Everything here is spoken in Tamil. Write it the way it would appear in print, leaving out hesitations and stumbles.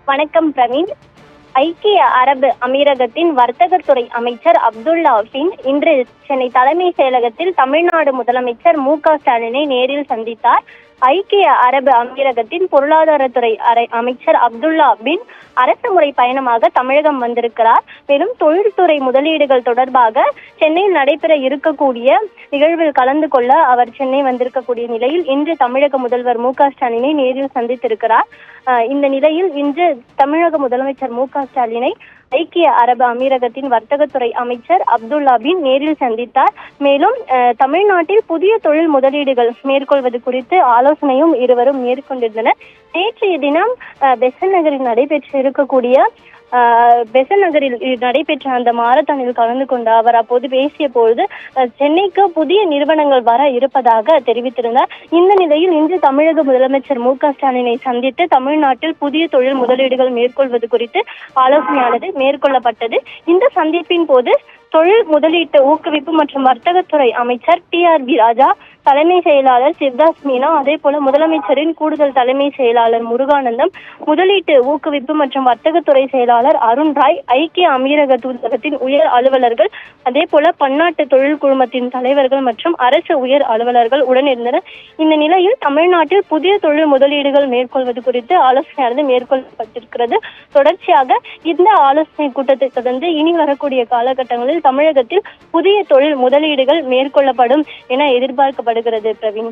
வணக்கம் பிரவீன். ஐக்கிய அரபு அமீரகத்தின் வர்த்தகத்துறை அமைச்சர் அப்துல்லா பின் இன்று சென்னை தலைமை செயலகத்தில் தமிழ்நாடு முதலமைச்சர் மு.க.ஸ்டாலினை நேரில் சந்தித்தார். ஐக்கிய அரபு அமீரகத்தின் பொருளாதாரத்துறை அமைச்சர் அப்துல்லா பின் அரசுமுறை பயணமாக தமிழகம் வந்திருக்கிறார். மேலும் தொழில்துறை முதலீடுகள் தொடர்பாக சென்னையில் நடைபெற இருக்கக்கூடிய நிகழ்வில் கலந்து கொள்ள அவர் சென்னை வந்திருக்கக்கூடிய நிலையில் இன்று தமிழக முதல்வர் மு.க.ஸ்டாலினை நேரில் சந்தித்திருக்கிறார். இந்த நிலையில் இன்று தமிழக முதலமைச்சர் மு.க.ஸ்டாலினை ஐக்கிய அரபு அமீரகத்தின் வர்த்தகத்துறை அமைச்சர் அப்துல்லா பின் நேரில் சந்தித்தார். மேலும் தமிழ்நாட்டில் புதிய தொழில் முதலீடுகள் மேற்கொள்வது குறித்து ஆலோசனையும் இருவரும் மேற்கொண்டிருந்தனர். நேற்றைய தினம் பெசன்ட் நகரில் நடைபெற்ற அந்த மாரத்தானில் கலந்து கொண்ட அவர் அப்போது பேசிய பொழுது சென்னைக்கு புதிய நிறுவனங்கள் வர இருப்பதாக தெரிவித்திருந்தார். இந்த நிலையில் இன்று தமிழக முதலமைச்சர் மு.க.ஸ்டாலினை சந்தித்து தமிழ்நாட்டில் புதிய தொழில் முதலீடுகள் மேற்கொள்வது குறித்து ஆலோசனையானது மேற்கொள்ளப்பட்டது. இந்த சந்திப்பின் போது தொழில் முதலீட்டு ஊக்குவிப்பு மற்றும் வர்த்தகத்துறை அமைச்சர் டி.ஆர்.பி. ராஜா, தலைமை செயலாளர் சித்தார்த் மீனா, அதே போல முதலமைச்சரின் கூடுதல் தலைமை செயலாளர் முருகானந்தம், முதலீட்டு ஊக்குவிப்பு மற்றும் வர்த்தகத்துறை செயலாளர் அருண் ராய், ஐக்கிய அமீரக தூதரகத்தின் உயர் அலுவலர்கள், அதே போல பன்னாட்டு தொழில் குழுமத்தின் தலைவர்கள் மற்றும் அரசு உயர் அலுவலர்கள் உடனிருந்தனர். இந்த நிலையில் தமிழ்நாட்டில் புதிய தொழில் முதலீடுகள் மேற்கொள்வது குறித்து ஆலோசனையானது மேற்கொள்ளப்பட்டிருக்கிறது. தொடர்ச்சியாக இந்த ஆலோசனை கூட்டத்தை தொடர்ந்து இனி வரக்கூடிய காலகட்டங்களில் தமிழகத்தில் புதிய தொழில் முதலீடுகள் மேற்கொள்ளப்படும் என எதிர்பார்க்கப்படுகிறது. பிரவீன்.